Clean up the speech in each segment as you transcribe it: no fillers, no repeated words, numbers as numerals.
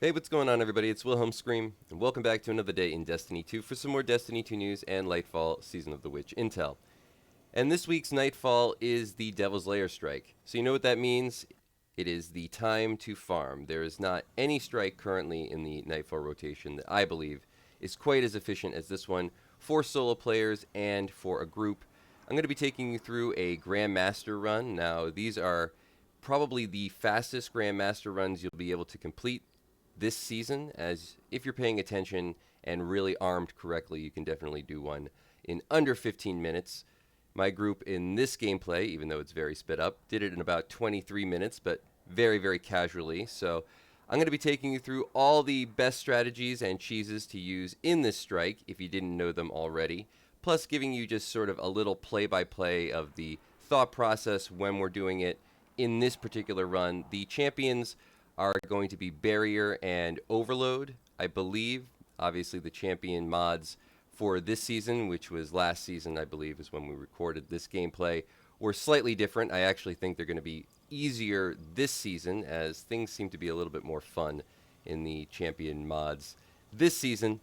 Hey, what's going on, everybody? It's Wilhelm Scream, and welcome back to another day in Destiny 2 for some more Destiny 2 news and Lightfall Season of the Witch intel. And this week's Nightfall is the Devil's Lair strike. So you know what that means? It is the time to farm. There is not any strike currently in the Nightfall rotation that I believe is quite as efficient as this one for solo players and for a group. I'm going to be taking you through a Grandmaster run. Now, these are probably the fastest Grandmaster runs you'll be able to complete this season, as if you're paying attention and really armed correctly, you can definitely do one in under 15 minutes. My group in this gameplay, even though it's very sped up, did it in about 23 minutes, but very, very casually. So I'm going to be taking you through all the best strategies and cheeses to use in this strike, if you didn't know them already, plus giving you just sort of a little play-by-play of the thought process when we're doing it in this particular run. The champions are going to be Barrier and Overload, I believe. Obviously, the champion mods for this season, which was last season, I believe, is when we recorded this gameplay, were slightly different. I actually think they're going to be easier this season, as things seem to be a little bit more fun in the champion mods this season.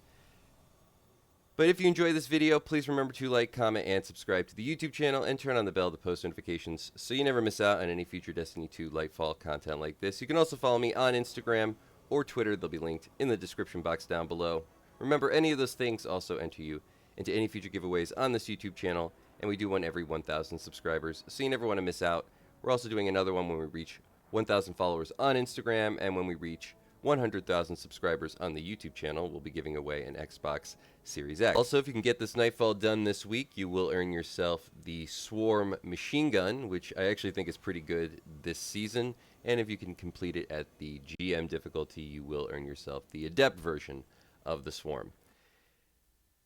But if you enjoy this video, please remember to like, comment, and subscribe to the YouTube channel, and turn on the bell to post notifications so you never miss out on any future Destiny 2 Lightfall content like this. You can also follow me on Instagram or Twitter. They'll be linked in the description box down below. Remember, any of those things also enter you into any future giveaways on this YouTube channel, and we do one every 1,000 subscribers, so you never want to miss out. We're also doing another one when we reach 1,000 followers on Instagram, and when we reach 100,000 subscribers on the YouTube channel, we'll be giving away an Xbox Series X. Also, if you can get this Nightfall done this week, you will earn yourself the Swarm machine gun, which I actually think is pretty good this season. And if you can complete it at the GM difficulty, you will earn yourself the Adept version of the Swarm.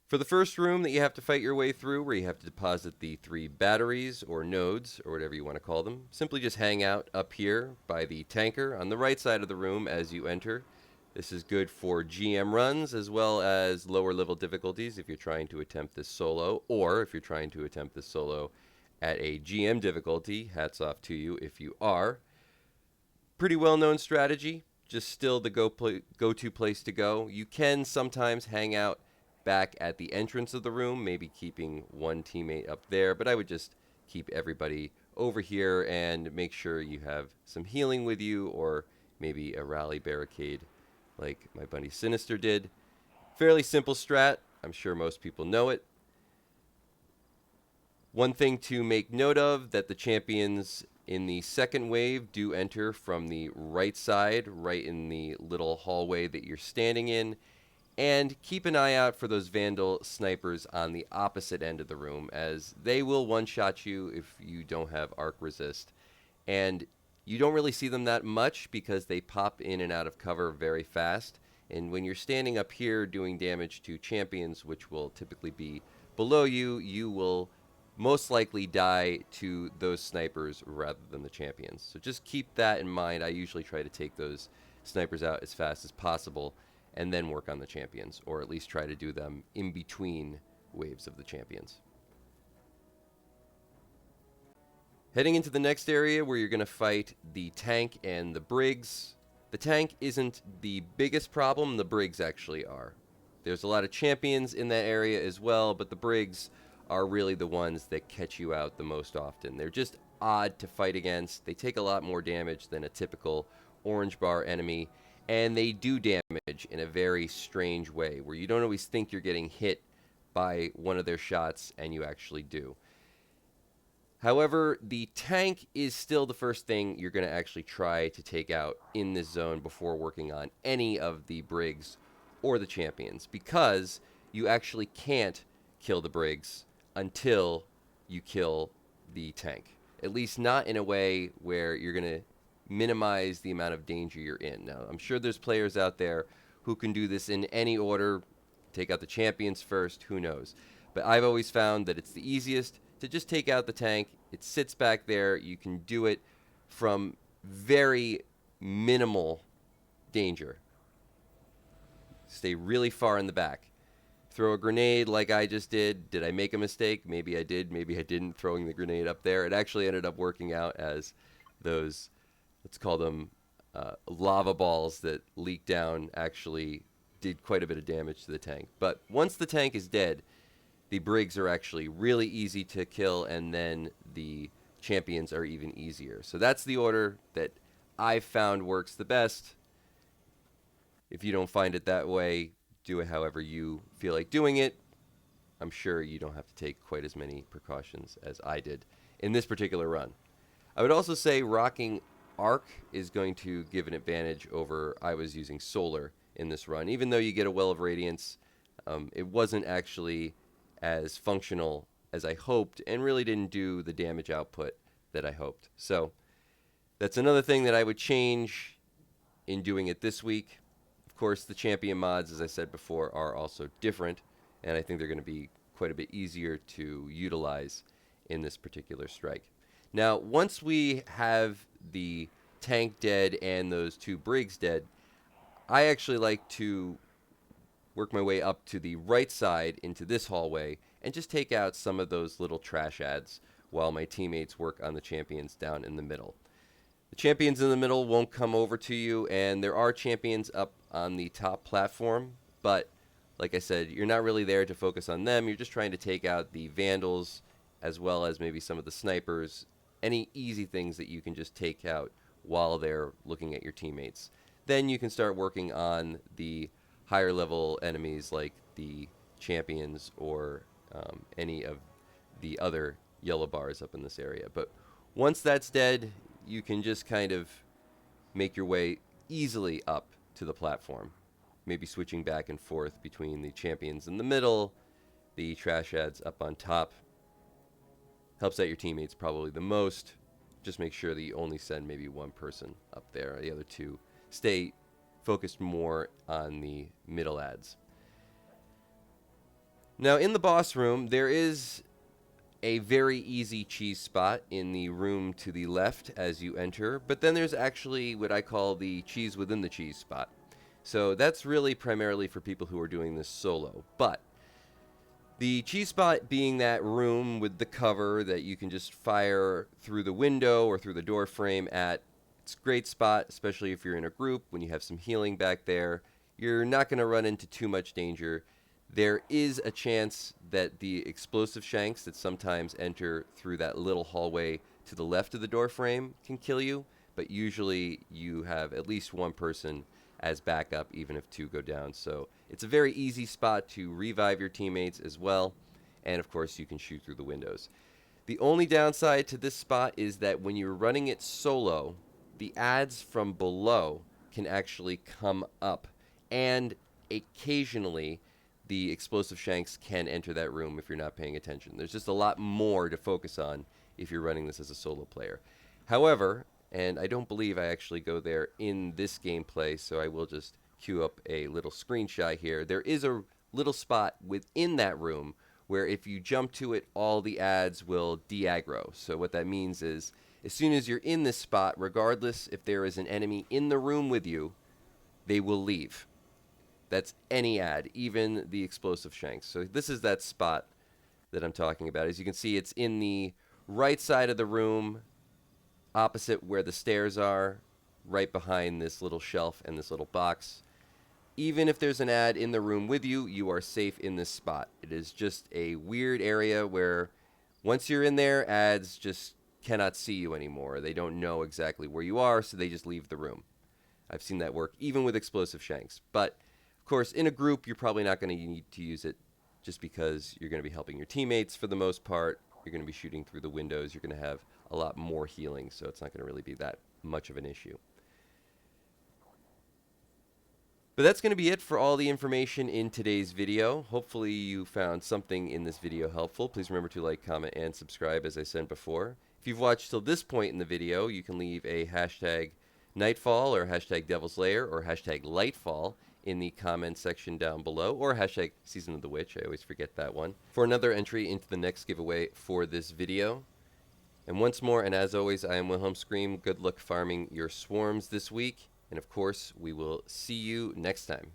For the first room that you have to fight your way through, where you have to deposit the 3 batteries or nodes, or whatever you want to call them, simply just hang out up here by the tanker on the right side of the room as you enter. This is good for GM runs as well as lower level difficulties if you're trying to attempt this solo, or if you're trying to attempt this solo at a GM difficulty. Hats off to you if you are. Pretty well known strategy, just still the go-to place to go. You can sometimes hang out back at the entrance of the room, maybe keeping one teammate up there, but I would just keep everybody over here and make sure you have some healing with you, or maybe a rally barricade like my buddy Sinister did. Fairly simple strat. I'm sure most people know it. One thing to make note of, that the champions in the second wave do enter from the right side, right in the little hallway that you're standing in. And keep an eye out for those Vandal snipers on the opposite end of the room, as they will one-shot you if you don't have arc resist. And you don't really see them that much because they pop in and out of cover very fast. And when you're standing up here doing damage to champions, which will typically be below you, you will most likely die to those snipers rather than the champions. So just keep that in mind. I usually try to take those snipers out as fast as possible, and then work on the champions, or at least try to do them in between waves of the champions. Heading into the next area where you're going to fight the tank and the Briggs. The tank isn't the biggest problem, the Briggs actually are. There's a lot of champions in that area as well, but the Briggs are really the ones that catch you out the most often. They're just odd to fight against. They take a lot more damage than a typical orange bar enemy, and they do damage in a very strange way, where you don't always think you're getting hit by one of their shots, and you actually do. However, the tank is still the first thing you're going to actually try to take out in this zone before working on any of the Briggs or the champions, because you actually can't kill the Briggs until you kill the tank. At least not in a way where you're going to minimize the amount of danger you're in. Now, I'm sure there's players out there who can do this in any order, take out the champions first, who knows. But I've always found that it's the easiest to just take out the tank. It sits back there. You can do it from very minimal danger. Stay really far in the back. Throw a grenade like I just did. Did I make a mistake? Maybe I did, maybe I didn't, throwing the grenade up there. It actually ended up working out as those, let's call them lava balls that leaked down actually did quite a bit of damage to the tank. But once the tank is dead, the Brigs are actually really easy to kill, and then the champions are even easier. So that's the order that I've found works the best. If you don't find it that way, do it however you feel like doing it. I'm sure you don't have to take quite as many precautions as I did in this particular run. I would also say rocking Arc is going to give an advantage over I was using Solar in this run. Even though you get a Well of Radiance, it wasn't actually as functional as I hoped and really didn't do the damage output that I hoped. So that's another thing that I would change in doing it this week. Of course, the champion mods, as I said before, are also different, and I think they're going to be quite a bit easier to utilize in this particular strike. Now, once we have the tank dead and those two Brigs dead, I actually like to work my way up to the right side into this hallway and just take out some of those little trash ads while my teammates work on the champions down in the middle. The champions in the middle won't come over to you, and there are champions up on the top platform, but like I said, you're not really there to focus on them. You're just trying to take out the vandals as well as maybe some of the snipers, any easy things that you can just take out while they're looking at your teammates. Then you can start working on the higher level enemies like the champions or any of the other yellow bars up in this area. But once that's dead, you can just kind of make your way easily up to the platform, maybe switching back and forth between the champions in the middle, the trash ads up on top. Helps out your teammates probably the most. Just make sure that you only send maybe one person up there. The other two stay focused more on the middle ads. Now in the boss room, there is a very easy cheese spot in the room to the left as you enter, but then there's actually what I call the cheese within the cheese spot. So that's really primarily for people who are doing this solo. But the cheese spot being that room with the cover that you can just fire through the window or through the door frame at. It's a great spot, especially if you're in a group, when you have some healing back there. You're not going to run into too much danger. There is a chance that the explosive shanks that sometimes enter through that little hallway to the left of the door frame can kill you, but usually you have at least one person as backup, even if two go down. So it's a very easy spot to revive your teammates as well, and of course you can shoot through the windows. The only downside to this spot is that when you're running it solo, the ads from below can actually come up, and occasionally the explosive shanks can enter that room if you're not paying attention. There's just a lot more to focus on if you're running this as a solo player. However, and I don't believe I actually go there in this gameplay, so I will just queue up a little screenshot here. There is a little spot within that room where if you jump to it, all the ads will de-aggro. So what that means is as soon as you're in this spot, regardless if there is an enemy in the room with you, they will leave. That's any ad, even the explosive shanks. So this is that spot that I'm talking about. As you can see, it's in the right side of the room, opposite where the stairs are, right behind this little shelf and this little box. Even if there's an ad in the room with you, you are safe in this spot. It is just a weird area where once you're in there, ads just cannot see you anymore. They don't know exactly where you are, so they just leave the room. I've seen that work even with explosive shanks. But of course, in a group, you're probably not going to need to use it just because you're going to be helping your teammates for the most part. You're going to be shooting through the windows. You're going to have a lot more healing, so it's not going to really be that much of an issue. But that's going to be it for all the information in today's video. Hopefully you found something in this video helpful. Please remember to like, comment, and subscribe as I said before. If you've watched till this point in the video, you can leave a hashtag Nightfall or hashtag Devil's Lair or hashtag Lightfall in the comment section down below, or hashtag Season of the Witch. I always forget that one, for another entry into the next giveaway for this video. And once more, and as always, I am Wilhelm Scream. Good luck farming your swarms this week. And of course, we will see you next time.